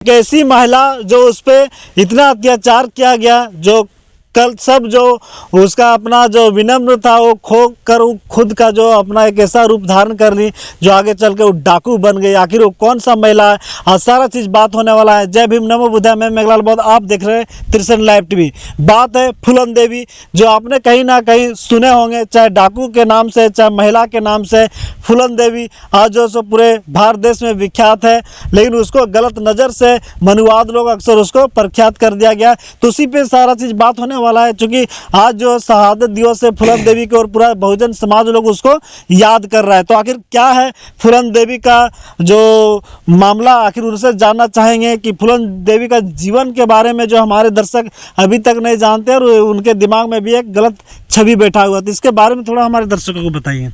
कैसी महिला जो उस पे इतना अत्याचार किया गया, जो कल सब जो उसका अपना जो विनम्र था वो खो कर खुद का जो अपना एक ऐसा रूप धारण कर ली जो आगे चल के वो डाकू बन गई। आखिर वो कौन सा महिला है, आज सारा चीज़ बात होने वाला है। जय भीम, नमो बुद्धाय। मैं मेघलाल बौद्ध, आप देख रहे हैं त्रिशरण लाइव टीवी। बात है फूलन देवी, जो आपने कहीं ना कहीं सुने होंगे, चाहे डाकू के नाम से चाहे महिला के नाम से। फूलन देवी आज जो सो पूरे भारत देश में विख्यात है, लेकिन उसको गलत नज़र से मनुवाद लोग अक्सर उसको प्रख्यात कर दिया गया। तो उसी पे सारा चीज़ बात होने वाला है, क्योंकि आज जो शहादत दिवस है फूलन देवी के, और पूरा बहुजन समाज लोग उसको याद कर रहा है। तो आखिर क्या है फूलन देवी का जो मामला, आखिर उनसे जानना चाहेंगे कि फूलन देवी का जीवन के बारे में जो हमारे दर्शक अभी तक नहीं जानते और उनके दिमाग में भी एक गलत छवि बैठा हुआ। तो इसके बारे में थोड़ा हमारे दर्शकों को बताइए।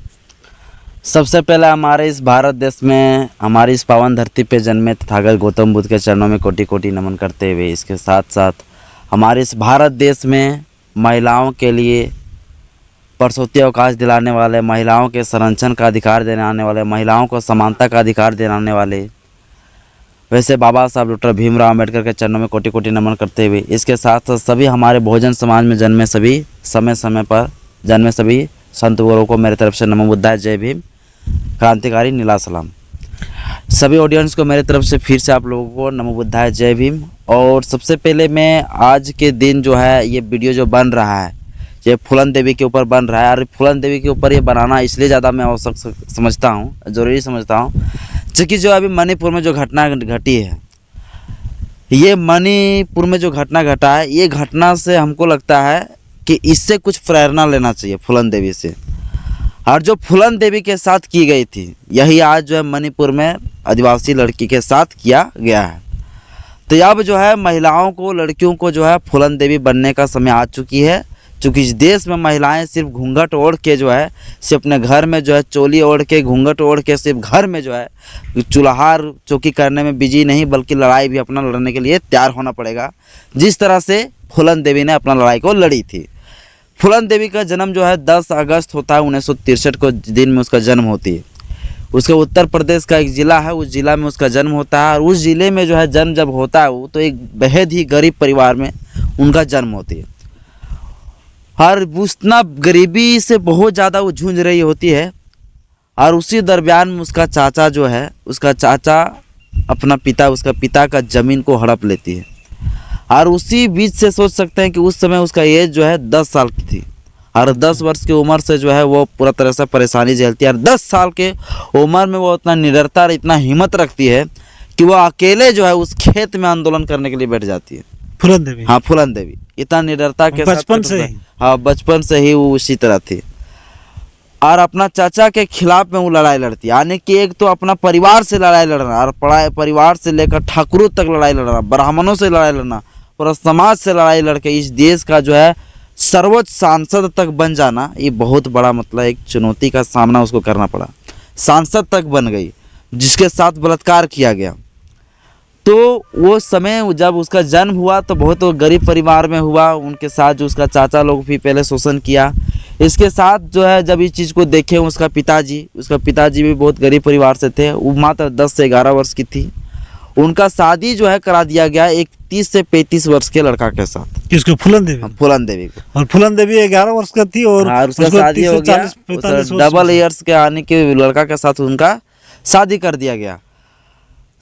सबसे पहले हमारे इस भारत देश में, हमारी इस पावन धरती पे जन्मे तथागत गौतम बुद्ध के चरणों में कोटि कोटि नमन करते हुए, इसके साथ साथ हमारे इस भारत देश में महिलाओं के लिए परसौती अवकाश दिलाने वाले, महिलाओं के संरक्षण का अधिकार दिलाने वाले, महिलाओं को समानता का अधिकार दिलाने वाले वैसे बाबा साहब डॉक्टर भीमराव अम्बेडकर के चरणों में कोटि कोटि नमन करते हुए, इसके साथ साथ सभी हमारे बहुजन समाज में जन्मे सभी, समय समय पर जन्मे सभी संत गुरुओं को मेरे तरफ से नमो बुद्धाय, जय भीम, क्रांतिकारी नीला सलाम। सभी ऑडियंस को मेरे तरफ से फिर से आप लोगों को नमो बुद्धाय, जय भीम। और सबसे पहले मैं आज के दिन जो है ये वीडियो जो बन रहा है ये फूलन देवी के ऊपर बन रहा है, और फूलन देवी के ऊपर ये बनाना इसलिए ज़्यादा मैं आवश्यक समझता हूँ, ज़रूरी समझता हूँ, क्योंकि जो अभी मणिपुर में जो घटना घटी है, ये मणिपुर में जो घटना घटा है, ये घटना से हमको लगता है कि इससे कुछ प्रेरणा लेना चाहिए फूलन देवी से। और जो फूलन देवी के साथ की गई थी, यही आज जो है मणिपुर में आदिवासी लड़की के साथ किया गया है। तो अब जो है महिलाओं को, लड़कियों को जो है फूलन देवी बनने का समय आ चुकी है, क्योंकि इस देश में महिलाएं सिर्फ घूंघट ओढ़ के जो है, सिर्फ अपने घर में जो है चोली ओढ़ के, घूंघट ओढ़ के सिर्फ घर में जो है चूल्हार चौकी करने में बिजी नहीं, बल्कि लड़ाई भी अपना लड़ने के लिए तैयार होना पड़ेगा, जिस तरह से फूलन देवी ने अपना लड़ाई को लड़ी थी। फूलन देवी का जन्म जो है 10 अगस्त होता है 1963 को, दिन में उसका जन्म होती है। उसके उत्तर प्रदेश का एक ज़िला है, उस ज़िला में उसका जन्म होता है, और उस ज़िले में जो है जन्म जब होता है वो तो एक बेहद ही गरीब परिवार में उनका जन्म होती है, और उतना गरीबी से बहुत ज़्यादा वो जूझ रही होती है। और उसी दरमियान में उसका चाचा जो है, उसका चाचा अपना पिता, उसका पिता का ज़मीन को हड़प लेती है, और उसी बीच से सोच सकते हैं कि उस समय उसका एज जो है 10 साल की थी, और 10 वर्ष की उम्र से जो है वो पूरा तरह से परेशानी झेलती है। और 10 साल के उम्र में वो इतना निडरता और इतना हिम्मत रखती है कि वो अकेले जो है उस खेत में आंदोलन करने के लिए बैठ जाती है। फूलन देवी, हाँ, फूलन देवी इतना निडरता के बचपन से ही, हाँ बचपन से ही वो उसी तरह थी, और अपना चाचा के खिलाफ में वो लड़ाई लड़ती है। यानी कि एक तो अपना परिवार से लड़ाई लड़ना, और परिवार से लेकर ठाकुरों तक लड़ाई लड़ना, ब्राह्मणों से लड़ाई लड़ना, पूरा समाज से लड़ाई लड़के इस देश का जो है सर्वोच्च सांसद तक बन जाना, ये बहुत बड़ा मतलब एक चुनौती का सामना उसको करना पड़ा। सांसद तक बन गई, जिसके साथ बलात्कार किया गया। तो वो समय जब उसका जन्म हुआ तो बहुत गरीब परिवार में हुआ, उनके साथ जो उसका चाचा लोग भी पहले शोषण किया। इसके साथ जो है जब इस चीज़ को देखे उसका पिताजी भी बहुत गरीब परिवार से थे, वो मात्र 10 से 11 वर्ष की थी। उनका शादी जो है करा दिया गया एक 30 से 35 वर्ष के लड़का के साथ। किसको? फूलन देवी। फूलन देवी को। और फूलन देवी 11 वर्ष का थी, और उसका शादी हो गया डबल ईयर्स के आने के लड़का के साथ उनका शादी कर दिया गया।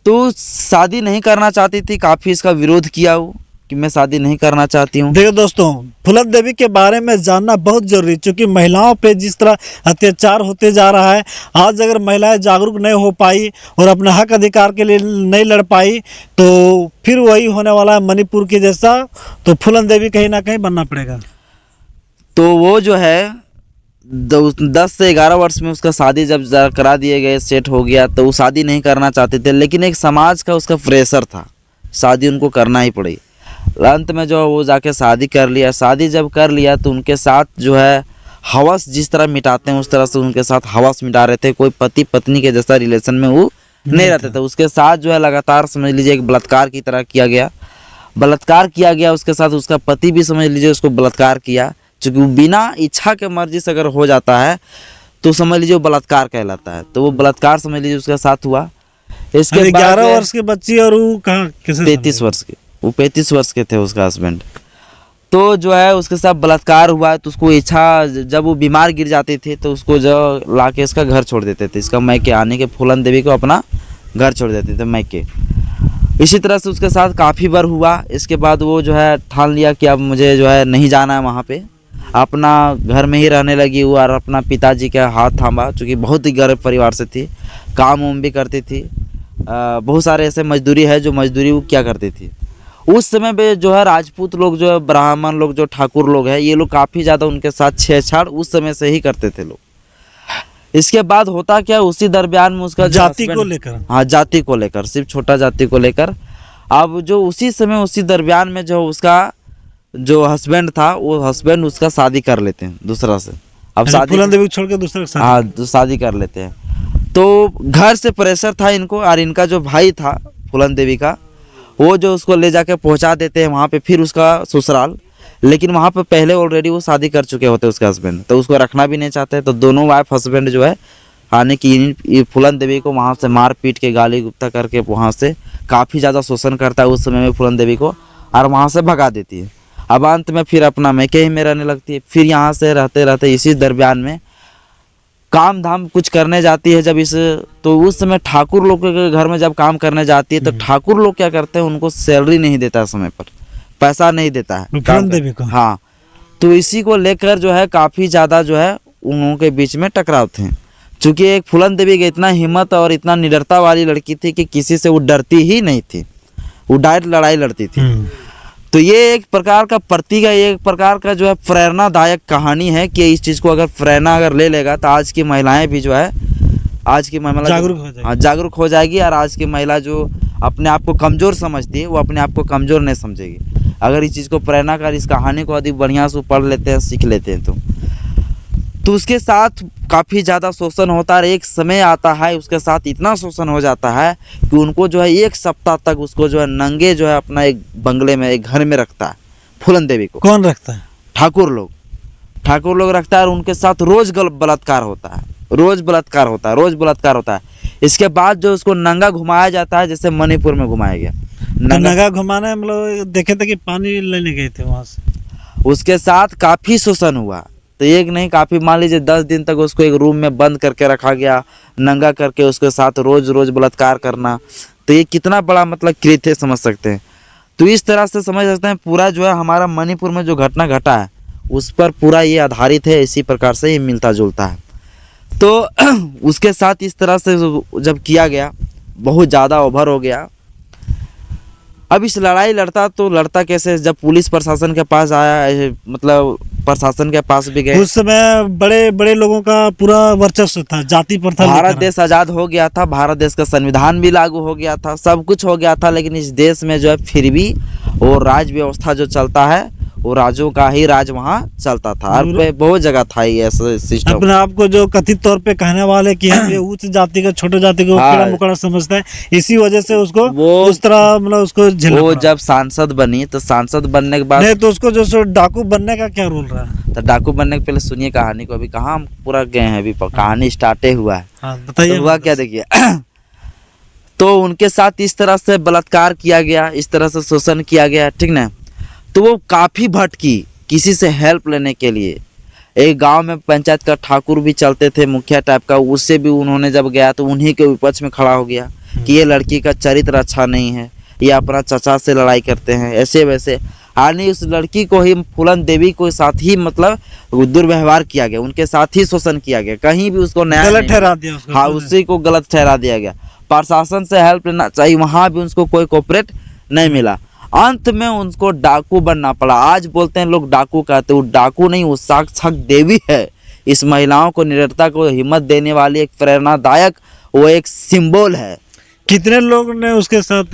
तो शादी नहीं करना चाहती थी, काफ़ी इसका विरोध किया वो कि मैं शादी नहीं करना चाहती हूँ। देखो दोस्तों, फूलन देवी के बारे में जानना बहुत जरूरी, क्योंकि महिलाओं पे जिस तरह अत्याचार होते जा रहा है, आज अगर महिलाएं जागरूक नहीं हो पाई और अपने हक अधिकार के लिए नहीं लड़ पाई तो फिर वही होने वाला है मणिपुर के जैसा। तो फूलन देवी कहीं ना कहीं बनना पड़ेगा। तो वो जो है 10 से 11 वर्ष में उसका शादी जब करा दिए गए, सेट हो गया, तो वो शादी नहीं करना चाहते थे, लेकिन एक समाज का उसका प्रेशर था, शादी उनको करना ही पड़ी। अंत में जो वो जाके शादी कर लिया। शादी जब कर लिया तो उनके साथ जो है हवस जिस तरह मिटाते हैं उस तरह से उनके साथ हवस मिटा रहे थे। कोई पति पत्नी के जैसा रिलेशन में वो नहीं रहते थे। उसके साथ जो है लगातार समझ लीजिए एक बलात्कार की तरह किया गया। उसके साथ उसका पति भी समझ लीजिए उसको बलात्कार किया, क्योंकि वो बिना इच्छा के मर्जी से अगर हो जाता है तो समझ लीजिए वो बलात्कार कहलाता है। तो वो बलात्कार समझ लीजिए उसके साथ हुआ। इसके अरे बाद 11 वर्ष की बच्ची और वो कहाँ किसे 33 वर्ष के, वो 35 वर्ष के थे उसका हस्बैंड। तो जो है उसके साथ बलात्कार हुआ, तो उसको इच्छा, जब वो बीमार गिर जाती थी तो उसको जो ला के इसका घर छोड़ देते थे, इसका मैके आने के फूलन देवी को अपना घर छोड़ देते थे मैके। इसी तरह से उसके साथ काफ़ी बार हुआ। इसके बाद वो जो है ठान लिया कि अब मुझे जो है नहीं जाना है वहाँ पे, अपना घर में ही रहने लगी वो, और अपना पिताजी का हाथ थामा, चूँकि बहुत ही गरीब परिवार से थी, काम वाम भी करती थी। बहुत सारे ऐसे मजदूरी है जो मजदूरी वो क्या करती थी। उस समय पे जो है राजपूत लोग, जो है ब्राह्मण लोग, जो ठाकुर लोग हैं, ये लोग काफ़ी ज़्यादा उनके साथ छेड़छाड़ उस समय से ही करते थे लोग। इसके बाद होता क्या, उसी दरमियान में उसका जाति को लेकर, हाँ जाति को लेकर, सिर्फ छोटा जाति को लेकर। अब जो उसी समय उसी दरमियान में जो उसका जो हस्बैंड था, वो हस्बैंड उसका शादी कर लेते हैं दूसरा से। अब शादी, फूलन देवी को छोड़ के दूसरे के साथ। हाँ तो शादी कर लेते हैं। तो घर से प्रेशर था इनको, और इनका जो भाई था फूलन देवी का, वो जो उसको ले जाके पहुंचा देते हैं वहाँ पे, फिर उसका ससुराल। लेकिन वहाँ पे पहले ऑलरेडी वो शादी कर चुके होते उसके हस्बैंड, तो उसको रखना भी नहीं चाहते। तो दोनों वाइफ हस्बैंड जो है आने की फूलन देवी को वहाँ से मार पीट के गाली गुप्ता करके वहाँ से काफ़ी ज़्यादा शोषण करता है उस समय में फूलन देवी को, और वहाँ से भगा देती है। अब अंत में फिर अपना मैके ही में रहने लगती है। फिर यहाँ से रहते रहते इसी दरमियान में काम धाम कुछ करने जाती है जब तो उस समय ठाकुर लोग के घर में जब काम करने जाती है तो ठाकुर लोग क्या करते हैं, उनको सैलरी नहीं देता है, समय पर पैसा नहीं देता है फूलन देवी को। हाँ, तो इसी को लेकर जो है काफ़ी ज़्यादा जो है उन के बीच में टकराव थे। चूँकि एक फूलन देवी की इतना हिम्मत और इतना निडरता वाली लड़की थी कि किसी से वो डरती ही नहीं थी, वो डायरेक्ट लड़ाई लड़ती थी। तो ये एक प्रकार का प्रतीक है, एक प्रकार का जो है प्रेरणादायक कहानी है कि इस चीज़ को अगर प्रेरणा अगर ले लेगा तो आज की महिलाएं भी जो है, आज की महिला जागरूक हो जाएगी, और आज की महिला जो अपने आप को कमज़ोर समझती है वो अपने आप को कमज़ोर नहीं समझेगी अगर इस चीज़ को प्रेरणा कर, इस कहानी को अधिक बढ़िया से पढ़ लेते हैं, सीख लेते हैं। तो उसके साथ काफ़ी ज़्यादा शोषण होता है। एक समय आता है उसके साथ इतना शोषण हो जाता है कि उनको जो है 1 सप्ताह तक उसको जो है नंगे जो है अपना एक बंगले में, एक घर में रखता है फूलन देवी को। कौन रखता है? ठाकुर लोग रखता है, और उनके साथ रोज बलात्कार होता है, रोज बलात्कार होता है। इसके बाद जो उसको नंगा घुमाया जाता है, जैसे मणिपुर में घुमाया गया। नंगा घुमाना मतलब देखे थे कि पानी लेने गए थे वहाँ से, उसके साथ काफ़ी शोषण हुआ। तो एक नहीं, काफ़ी, मान लीजिए 10 दिन तक उसको एक रूम में बंद करके रखा गया, नंगा करके उसके साथ रोज बलात्कार करना। तो ये कितना बड़ा मतलब कृत्य समझ सकते हैं। तो इस तरह से समझ सकते हैं पूरा जो है हमारा मणिपुर में जो घटना घटा है उस पर पूरा ये आधारित है, इसी प्रकार से ये मिलता जुलता है। तो उसके साथ इस तरह से जब किया गया, बहुत ज़्यादा ओवर हो गया। अब इस लड़ाई लड़ता कैसे, जब पुलिस प्रशासन के पास आया, मतलब प्रशासन के पास भी गए। उस समय बड़े बड़े लोगों का पूरा वर्चस्व था, जाति प्रथा। भारत देश आज़ाद हो गया था, भारत देश का संविधान भी लागू हो गया था, सब कुछ हो गया था, लेकिन इस देश में जो है फिर भी वो राज व्यवस्था जो चलता है वो राजों का ही राज वहाँ चलता था। और बहुत जगह था ये ऐसा सिस्टम। अपने आप को जो कथित तौर पे कहने वाले कि हम ये उच्च जाति का छोटे जाति को कीड़ा मकोड़ा समझता है, इसी वजह से उसको उस तरह मतलब उसको झेलना पड़ा। जब सांसद बनी तो सांसद बनने के बाद नहीं, तो उसको जो डाकू बनने का क्या रोल रहा है? तो डाकू बनने के पहले सुनिए कहानी को, अभी कहाँ हम पूरा गए हैं, अभी कहानी स्टार्ट हुआ है। हाँ, बताइए। तो हुआ क्या, देखिए तो उनके साथ इस तरह से बलात्कार किया गया, इस तरह से शोषण किया गया, ठीक ना। तो वो काफ़ी भटकी किसी से हेल्प लेने के लिए। एक गांव में पंचायत का ठाकुर भी चलते थे, मुखिया टाइप का, उससे भी उन्होंने जब गया तो उन्हीं के विपक्ष में खड़ा हो गया कि ये लड़की का चरित्र अच्छा नहीं है, ये अपना चचा से लड़ाई करते हैं, ऐसे वैसे। यानी उस लड़की को ही, फूलन देवी को साथ ही मतलब दुर्व्यवहार किया गया, उनके साथ ही शोषण किया गया, कहीं भी उसको न्याय गलत ठहरा दिया उसको। हाँ, उसी को गलत ठहरा दिया गया। प्रशासन से हेल्प लेना चाहिए, वहाँ भी उसको कोई कोऑपरेट नहीं मिला। अंत में उनको डाकू बनना पड़ा। आज बोलते हैं लोग डाकू कहते, वो डाकू नहीं, वो साक्षात देवी है। इस महिलाओं को निडरता को हिम्मत देने वाली एक प्रेरणादायक, वो एक सिंबल है। कितने लोगों ने उसके साथ?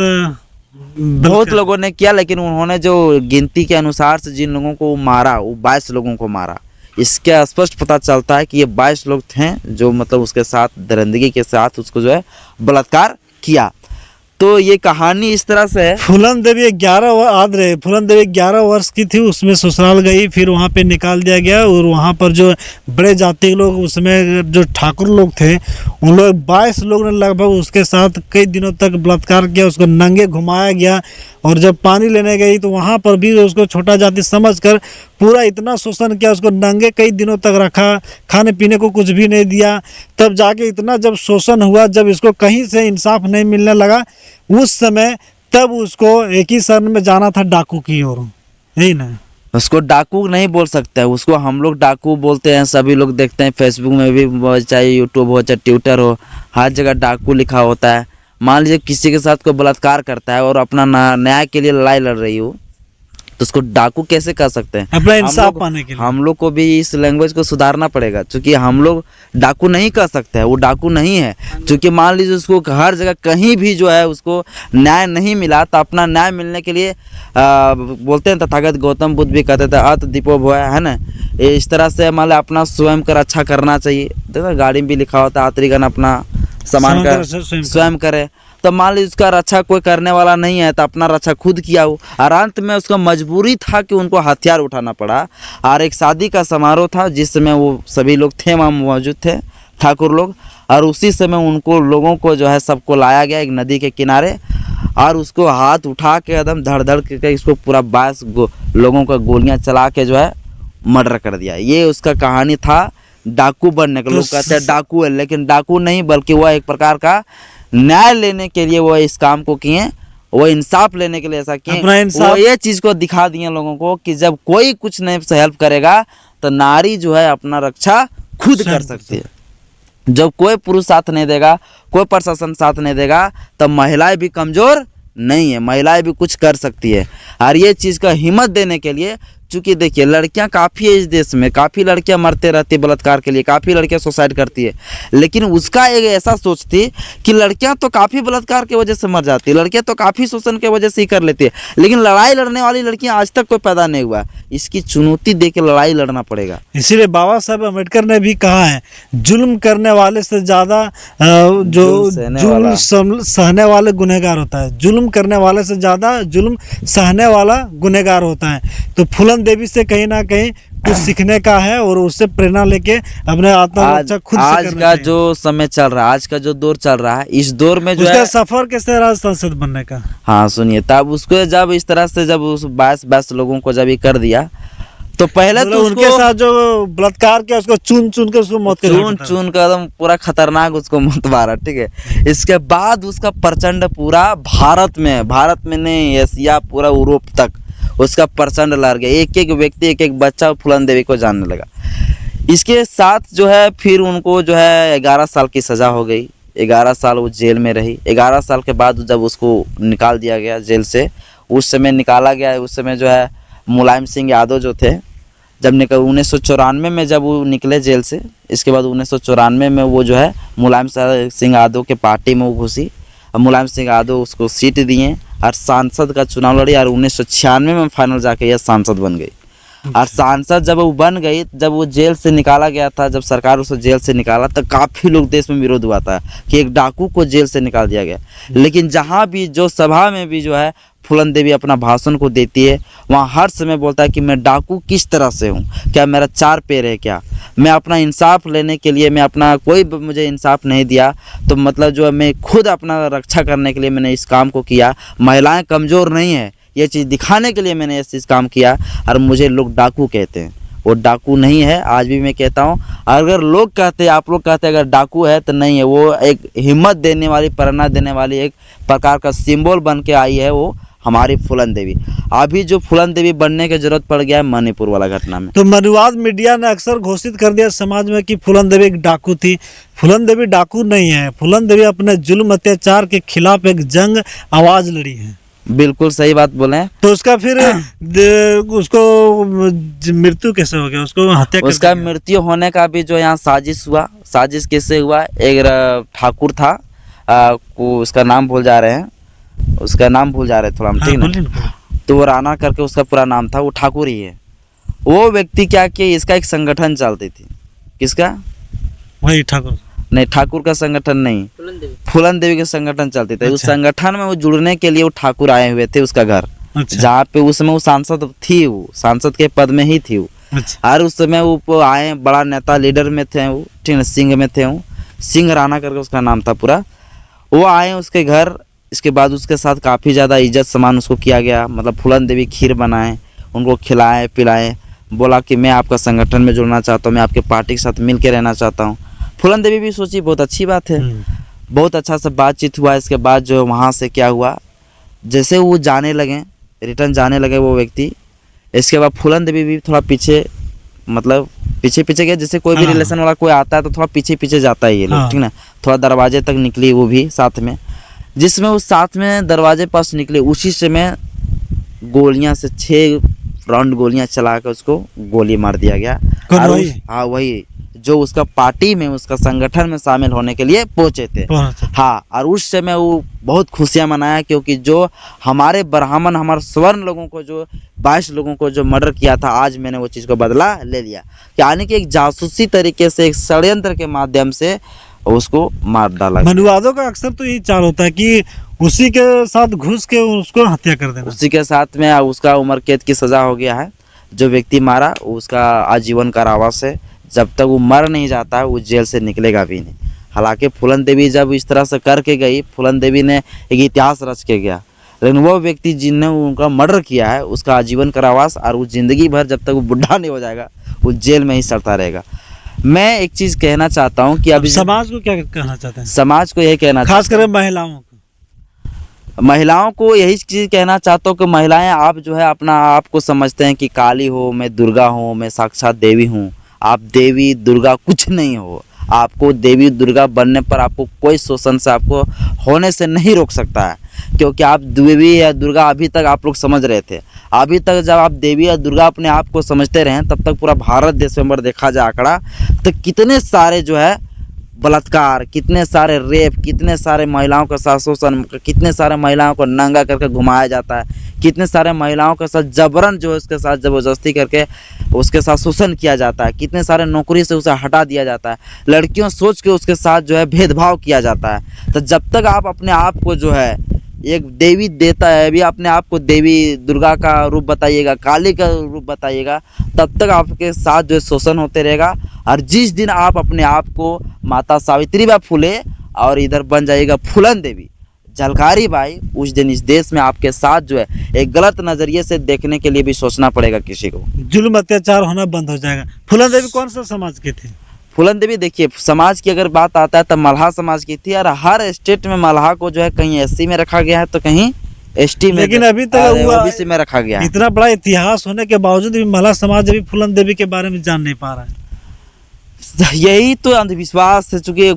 बहुत लोगों ने किया, लेकिन उन्होंने जो गिनती के अनुसार से जिन लोगों को मारा वो 22 लोगों को मारा। इसके स्पष्ट पता चलता है कि ये 22 लोग थे जो मतलब उसके साथ दरिंदगी के साथ उसको जो है बलात्कार किया। तो ये कहानी इस तरह से है। फूलन देवी 11 वर्ष की थी, उसमें ससुराल गई, फिर वहाँ पे निकाल दिया गया। और वहाँ पर जो बड़े जाति के लोग, उसमें जो ठाकुर लोग थे, उन लोग 22 लोग ने लगभग उसके साथ कई दिनों तक बलात्कार किया, उसको नंगे घुमाया गया। और जब पानी लेने गई तो वहाँ पर भी उसको छोटा जाति समझकर पूरा इतना शोषण किया, उसको नंगे कई दिनों तक रखा, खाने पीने को कुछ भी नहीं दिया। तब जाके इतना जब शोषण हुआ, जब इसको कहीं से इंसाफ नहीं मिलने लगा, उस समय तब उसको एक ही शरण में जाना था, डाकू की ओर, यही ना। उसको डाकू नहीं बोल सकते हैं, उसको हम लोग डाकू बोलते हैं। सभी लोग देखते हैं फेसबुक में भी, चाहे यूट्यूब हो चाहे ट्विटर हो, हर जगह डाकू लिखा होता है। मान लीजिए किसी के साथ कोई बलात्कार करता है और अपना न्याय के लिए लड़ाई लड़ रही हो, तो उसको डाकू कैसे कर सकते हैं? अपना इंसाफ पाने के लिए हम लोग को भी इस लैंग्वेज को सुधारना पड़ेगा, क्योंकि हम लोग डाकू नहीं कर सकते हैं, वो डाकू नहीं है। क्योंकि मान लीजिए उसको हर जगह कहीं भी जो है उसको न्याय नहीं मिला, तो अपना न्याय मिलने के लिए बोलते हैं, तथागत गौतम बुद्ध भी कहते थे अत दीपो भय, है ना। इस तरह से मान लो अपना स्वयं का रक्षा करना चाहिए। देखो गाड़ी में भी लिखा होता है यात्रीगण अपना सामान का स्वयं करे। तो मान लीजिए उसका रक्षा कोई करने वाला नहीं है, तो अपना रक्षा खुद किया हो। और अंत में उसका मजबूरी था कि उनको हथियार उठाना पड़ा। और एक शादी का समारोह था जिसमें वो सभी लोग थे, वहाँ मौजूद थे ठाकुर लोग। और उसी समय उनको लोगों को जो है सबको लाया गया एक नदी के किनारे, और उसको हाथ उठा के एकदम धड़ धड़ के इसको पूरा 22 लोगों का गोलियां चला के जो है मर्डर कर दिया। ये उसका कहानी था डाकू बनने का। लोग कहते हैं डाकू है, लेकिन डाकू नहीं, बल्कि वह एक प्रकार का न्याय लेने के लिए वो इस काम को किए, वो इंसाफ लेने के लिए ऐसा किए। वो ये चीज को दिखा दिए लोगों को कि जब कोई कुछ नहीं से हेल्प करेगा तो नारी जो है अपना रक्षा खुद कर सकती है। जब कोई पुरुष साथ नहीं देगा, कोई प्रशासन साथ नहीं देगा, तब महिलाएं भी कमजोर नहीं है, महिलाएं भी कुछ कर सकती है। और ये चीज़ का हिम्मत देने के लिए, चूँकि देखिए लड़कियां काफ़ी है इस देश में, काफ़ी लड़कियां मरते रहती है बलात्कार के लिए, काफ़ी लड़कियां सुसाइड करती है। लेकिन उसका एक ऐसा सोच थी कि लड़कियां तो काफ़ी बलात्कार की वजह से मर जाती है, लड़कियां तो काफ़ी शोषण की वजह से ही कर लेती है, लेकिन लड़ाई लड़ने वाली लड़कियां आज तक कोई पैदा नहीं हुआ। इसकी चुनौती दे के लड़ाई लड़ना पड़ेगा। इसीलिए बाबा साहब अम्बेडकर ने भी कहा है, जुल्म करने वाले से ज़्यादा जो जुल्म सहने वाले गुनहगार होता है, जुल्म करने वाले से ज़्यादा जुल्म सहने वाला गुनहगार होता है। तो फूलन देवी से कहीं ना कहीं कुछ सीखने का है और उससे प्रेरणा लेके अपने आत्मरक्षा खुद से आज करना का चाहिए। जो समय चल रहा है, आज का जो दौर चल रहा है, इस दौर में जो उसका है सफर कैसे रहा सांसद बनने का। हाँ सुनिए, तब उसको जब इस तरह से जब उस 22 लोगों को जब ये कर दिया, तो पहले तो उनके साथ जो बलात्कार किया उसको चुन चुन के उसको मौत के घाट उतारा। चुन कर एकदम पूरा खतरनाक उसको मत मारा, ठीक है। इसके बाद उसका प्रचंड पूरा भारत में नहीं, एशिया पूरा यूरोप तक उसका प्रचंड लहर गया। एक एक व्यक्ति, एक एक बच्चा फूलन देवी को जानने लगा। इसके साथ जो है फिर उनको जो है 11 साल की सज़ा हो गई। 11 साल वो जेल में रही। 11 साल के बाद जब उसको निकाल दिया गया जेल से, उस समय निकाला गया, उस समय जो है मुलायम सिंह यादव जो थे, जब 1994 में जब वो निकले जेल से, इसके बाद 1994 में वो जो है मुलायम सिंह यादव के पार्टी में वो घुसी। अब मुलायम सिंह यादव उसको सीट दिए और सांसद का चुनाव लड़ी, और 1996 में फाइनल जाके यह सांसद बन गई। और सांसद जब वो बन गई, जब वो जेल से निकाला गया था, जब सरकार उसे जेल से निकाला, तो काफ़ी लोग देश में विरोध हुआ था कि एक डाकू को जेल से निकाल दिया गया। लेकिन जहाँ भी जो सभा में भी जो है फूलन देवी अपना भाषण को देती है, वहाँ हर समय बोलता है कि मैं डाकू किस तरह से हूँ, क्या मेरा 4 पैर है, क्या मैं अपना इंसाफ लेने के लिए, मैं अपना कोई मुझे इंसाफ नहीं दिया, तो मतलब जो है मैं खुद अपना रक्षा करने के लिए मैंने इस काम को किया। महिलाएं कमज़ोर नहीं है, ये चीज़ दिखाने के लिए मैंने इस चीज़ काम किया, और मुझे लोग डाकू कहते हैं। वो डाकू नहीं है, आज भी मैं कहता हूँ। अगर लोग कहते हैं, आप लोग कहते हैं अगर डाकू है, तो नहीं है। वो एक हिम्मत देने वाली, प्रेरणा देने वाली एक प्रकार का सिंबल बन के आई है वो हमारी फूलन देवी। अभी जो फूलन देवी बनने की जरूरत पड़ गया है मणिपुर वाला घटना में। तो मनुवाद मीडिया ने अक्सर घोषित कर दिया समाज में कि फूलन देवी एक डाकू थी। फूलन देवी डाकू नहीं है। फूलन देवी अपने जुल्म अत्याचार के खिलाफ एक जंग आवाज लड़ी है। बिल्कुल सही बात बोले। तो उसका फिर उसको मृत्यु कैसे हो गया, उसको हत्या उसका मृत्यु होने का भी जो यहाँ साजिश हुआ। साजिश कैसे हुआ, एक ठाकुर था, उसका नाम भूल जा रहे हैं, थोड़ा हम, ठीक ना। तो वो राणा करके उसका पूरा नाम था, वो ठाकुर ही है। वो व्यक्ति क्या किया, इसका एक संगठन चलती थी। किसका? वही ठाकुर। नहीं, ठाकुर का संगठन नहीं, फूलन देवी के संगठन चलते थे। उस अच्छा। संगठन में वो जुड़ने के लिए वो ठाकुर आए हुए थे उसका घर, अच्छा जहाँ पे उस समय वो सांसद थी, वो सांसद के पद में ही थी वो। अच्छा और उस समय वो आए, बड़ा नेता लीडर में थे वो, ठीक है, सिंह में थे वो, सिंह राणा करके उसका नाम था पूरा। वो आए उसके घर, इसके बाद उसके साथ काफ़ी ज़्यादा इज्जत सम्मान उसको किया गया। मतलब फूलन देवी खीर बनाए, उनको खिलाए पिलाए, बोला कि मैं आपका संगठन में जुड़ना चाहता हूँ, मैं आपके पार्टी के साथ मिल के रहना चाहता हूँ। फूलन देवी भी सोची बहुत अच्छी बात है, बहुत अच्छा सा बातचीत हुआ। इसके बाद जो वहाँ से क्या हुआ, जैसे वो जाने लगे, रिटर्न जाने लगे वो व्यक्ति, इसके बाद फूलन देवी भी थोड़ा पीछे, मतलब पीछे पीछे गया। जैसे कोई भी हाँ। रिलेशन वाला कोई आता है तो थोड़ा पीछे पीछे जाता है ये लोग, हाँ। ठीक ना। थोड़ा दरवाजे तक निकली वो भी साथ में, जिसमें वो साथ में दरवाजे पास निकले, उसी समय गोलियां से 6 राउंड गोलियां चला कर उसको गोली मार दिया गया। कौन और वही? हाँ वही, जो उसका पार्टी में, उसका संगठन में शामिल होने के लिए पहुंचे थे। हाँ, और उस समय वो बहुत खुशियां मनाया, क्योंकि जो हमारे ब्राह्मण, हमारे स्वर्ण लोगों को, जो 22 लोगों को जो मर्डर किया था, आज मैंने वो चीज़ को बदला ले लिया। यानी कि एक जासूसी तरीके से, एक षड्यंत्र के माध्यम से उसको मार डाला। मनुवादों का अक्सर तो यही चाल होता है कि उसी के साथ घुस के उसको हत्या कर देना। उसी के साथ में उसका उम्र कैद की सज़ा हो गया है। जो व्यक्ति मारा उसका आजीवन कारावास है, जब तक वो मर नहीं जाता है वो जेल से निकलेगा भी नहीं। हालांकि फूलन देवी जब इस तरह से करके गई, फूलन देवी ने एक इतिहास रच के गया, लेकिन वो व्यक्ति जिनने उनका मर्डर किया है उसका आजीवन कारावास, और वो ज़िंदगी भर जब तक वो बुढ़ा नहीं हो जाएगा वो जेल में ही सड़ता रहेगा। मैं एक चीज़ कहना चाहता हूँ कि अभी समाज को क्या कहना चाहते हैं? समाज को यही कहना, खास कर महिलाओं को। महिलाओं को यही चीज़ कहना चाहता हूँ कि महिलाएं, आप जो है अपना आप को समझते हैं कि काली हो, मैं दुर्गा हूँ, मैं साक्षात देवी हूँ। आप देवी दुर्गा कुछ नहीं हो। आपको देवी दुर्गा बनने पर आपको कोई शोषण से आपको होने से नहीं रोक सकता है, क्योंकि आप देवी या दुर्गा अभी तक आप लोग समझ रहे थे। अभी तक जब आप देवी या दुर्गा अपने आप को समझते रहे, तब तक पूरा भारत देश में अगर देखा जाए आंकड़ा, तो कितने सारे जो है बलात्कार, कितने सारे रेप, कितने सारे महिलाओं के साथ शोषण, कितने सारे महिलाओं को नंगा करके घुमाया जाता है, कितने सारे महिलाओं के साथ जबरन जो है उसके साथ ज़बरदस्ती करके उसके साथ शोषण किया जाता है, कितने सारे नौकरी से उसे हटा दिया जाता है, लड़कियों सोच के उसके साथ जो है भेदभाव किया जाता है। तो जब तक आप अपने आप को जो है एक देवी देता है, अभी अपने आप को देवी दुर्गा का रूप बताइएगा, काली का रूप बताइएगा, तब तक आपके साथ जो है शोषण होते रहेगा। और जिस दिन आप अपने आप को माता सावित्रीबाई फुले और इधर बन जाइएगा फूलन देवी, झलकारी बाई, उस दिन इस देश में आपके साथ जो है एक गलत नज़रिए से देखने के लिए भी सोचना पड़ेगा किसी को। जुल्म अत्याचार होना बंद हो जाएगा। फूलन देवी कौन सा समाज के थे? फूलन देवी देखिए, समाज की अगर बात आता है तो मल्हा समाज की थी, और हर स्टेट में मल्हा को जो है कहीं एससी में रखा गया है तो कहीं एसटी में, लेकिन अभी तक ओबीसी में रखा गया है। इतना बड़ा इतिहास होने के बावजूद भी मल्हा समाज अभी फूलन देवी के बारे में जान नहीं पा रहा है। यही तो अंधविश्वास है। चूंकि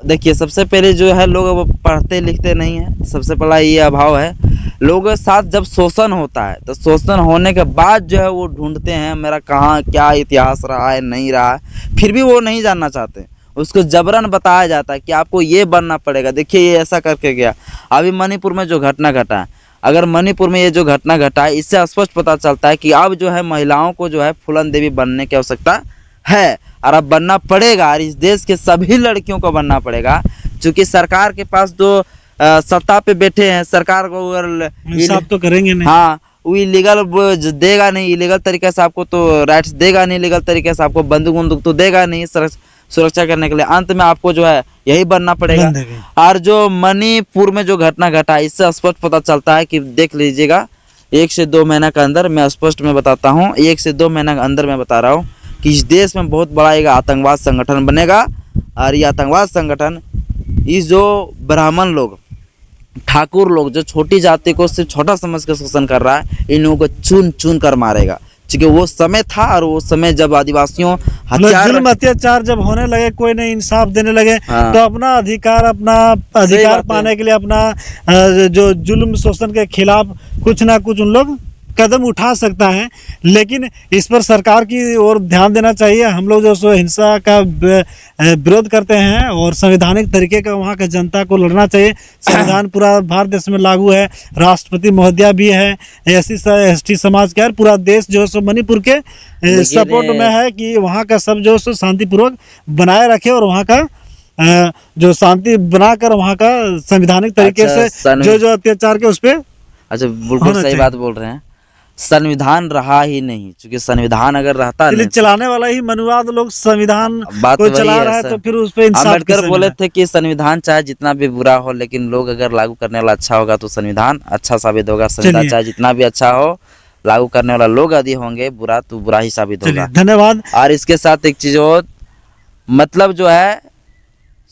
देखिए, सबसे पहले जो है लोग पढ़ते लिखते नहीं है, सबसे बड़ा ये अभाव है। लोगों के साथ जब शोषण होता है तो शोषण होने के बाद जो है वो ढूंढते हैं मेरा कहाँ क्या इतिहास रहा है, नहीं रहा है, फिर भी वो नहीं जानना चाहते। उसको जबरन बताया जाता है कि आपको ये बनना पड़ेगा, देखिए ये ऐसा करके गया। अभी मणिपुर में जो घटना घटा है, अगर मणिपुर में ये जो घटना घटा है, इससे स्पष्ट पता चलता है कि अब जो है महिलाओं को जो है फूलन देवी बनने की आवश्यकता है, और अब बनना पड़ेगा, और इस देश के सभी लड़कियों को बनना पड़ेगा। क्योंकि सरकार के पास जो सत्ता पे बैठे हैं, सरकार को अगर इंसाफ तो करेंगे नहीं। हाँ, वो इलीगल देगा नहीं, इलीगल तरीके से आपको तो राइट्स देगा नहीं, इलीगल तरीके से आपको बंदूक वंदूक तो देगा नहीं सुरक्षा करने के लिए। अंत में आपको जो है यही बनना पड़ेगा। और जो मणिपुर में जो घटना घटा, इससे स्पष्ट पता चलता है कि देख लीजिएगा, 1 से 2 महीना के अंदर, मैं स्पष्ट में बताता हूँ, 1 से 2 महीना के अंदर मैं बता रहा हूँ कि इस देश में बहुत बड़ा एक आतंकवाद संगठन बनेगा। और ये आतंकवाद संगठन इस जो ब्राह्मण लोग, ठाकुर लोग, जो छोटी जाति को सिर्फ छोटा समझ कर शोषण कर रहा है, इन लोगों को चुन चुन कर मारेगा। क्योंकि वो समय था, और वो समय जब आदिवासियों जुल्म अत्याचार जब होने लगे, कोई नहीं इंसाफ देने लगे, हाँ। तो अपना अधिकार पाने के लिए, अपना जो जुल्म शोषण के खिलाफ कुछ ना कुछ उन लोग कदम उठा सकता है। लेकिन इस पर सरकार की ओर ध्यान देना चाहिए। हम लोग जो सो हिंसा का विरोध करते हैं और संवैधानिक तरीके का वहाँ के जनता को लड़ना चाहिए। संविधान पूरा भारत देश में लागू है, राष्ट्रपति महोदया भी है, एसटी समाज का पूरा देश जो सो मणिपुर के सपोर्ट में है कि वहाँ का सब जो सो शांतिपूर्वक बनाए रखे और वहाँ का जो शांति बनाकर वहाँ का संविधानिक तरीके अच्छा, से जो अत्याचार के उस पे अच्छा, बिल्कुल होना सही चाहिए। बात बोल रहे हैं। संविधान रहा ही नहीं, क्योंकि संविधान अगर रहता चलिए नहीं, चलाने वाला ही मनुवाद लोग संविधान बात को वही चला है रहा है, सर। तो फिर उस पे इंसाफ अम्बेडकर किसे बोले मिले? थे कि संविधान चाहे जितना भी बुरा हो, लेकिन लोग अगर लागू करने वाला अच्छा होगा तो संविधान अच्छा साबित होगा। संविधान चलिए चाहे जितना भी अच्छा हो, लागू करने वाला लोग यदि होंगे बुरा, तो बुरा ही साबित चलिए होगा। धन्यवाद। और इसके साथ एक चीज और, मतलब जो है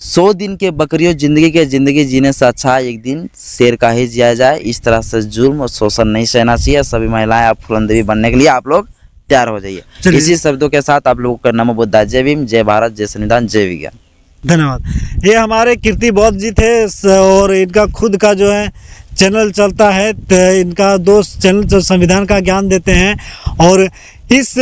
100 दिन के बकरियों जिंदगी जीने से अच्छा एक दिन शेर का ही जिया जाए। इस तरह से जुल्म और शोषण नहीं सहना चाहिए। सभी महिलाएं आप फूलन देवी बनने के लिए आप लोग तैयार हो जाइए। चलिए। इसी शब्दों के साथ आप लोगों का नमो बुद्धाय, जय भीम, जय भारत, जय संविधान, जय विज्ञान। धन्यवाद। ये हमारे कीर्ति बौद्ध जी थे और इनका खुद का जो है चैनल चलता है, तो इनका दोस्त चैनल जो संविधान का ज्ञान देते हैं और इस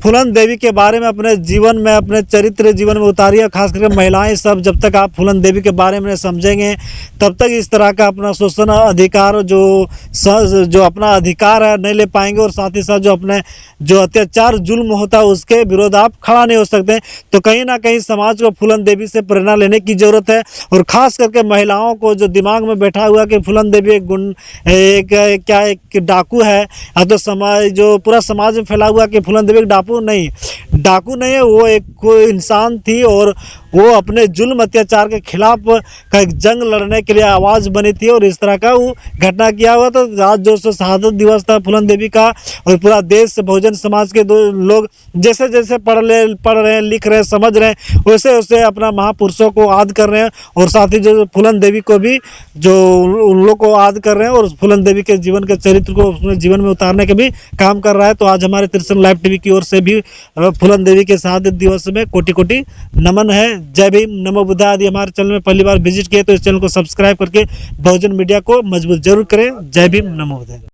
फूलन देवी के बारे में अपने जीवन में, अपने चरित्र जीवन में उतारिए। खास करके महिलाएं सब, जब तक आप फूलन देवी के बारे में समझेंगे तब तक इस तरह का अपना शोषण अधिकार जो अपना अधिकार है नहीं ले पाएंगे, और साथ ही साथ जो अपने जो अत्याचार जुल्म होता है उसके विरोध आप खड़ा नहीं हो सकते। तो कहीं ना कहीं समाज को फूलन देवी से प्रेरणा लेने की जरूरत है, और खास करके महिलाओं को जो दिमाग में बैठा हुआ कि फूलन देवी एक डाकू है, या तो समाज जो पूरा समाज में फैला हुआ कि फूलन देवी एक डाकू नहीं है, वो एक कोई इंसान थी और वो अपने जुल्म अत्याचार के खिलाफ का एक जंग लड़ने के लिए आवाज़ बनी थी, और इस तरह का वो घटना किया हुआ। तो आज जो शहादत दिवस था फूलन देवी का, और पूरा देश बहुजन समाज के दो लोग जैसे जैसे पढ़ रहे हैं, लिख रहे हैं, समझ रहे हैं, वैसे वैसे अपना महापुरुषों को याद कर रहे हैं, और साथ ही जो फूलन देवी को भी जो उन लोग को याद कर रहे हैं, और फूलन देवी के जीवन के चरित्र को अपने जीवन में उतारने के भी काम कर रहा है। तो आज हमारे त्रिशूल लाइव टीवी की ओर से भी फूलन देवी के शहादत दिवस में कोटि कोटि नमन है। जय भीम, नमो बुद्धाय। यदि हमारे चैनल में पहली बार विजिट किए तो इस चैनल को सब्सक्राइब करके बहुजन मीडिया को मजबूत जरूर करें। जय भीम, नमो बुद्धाय।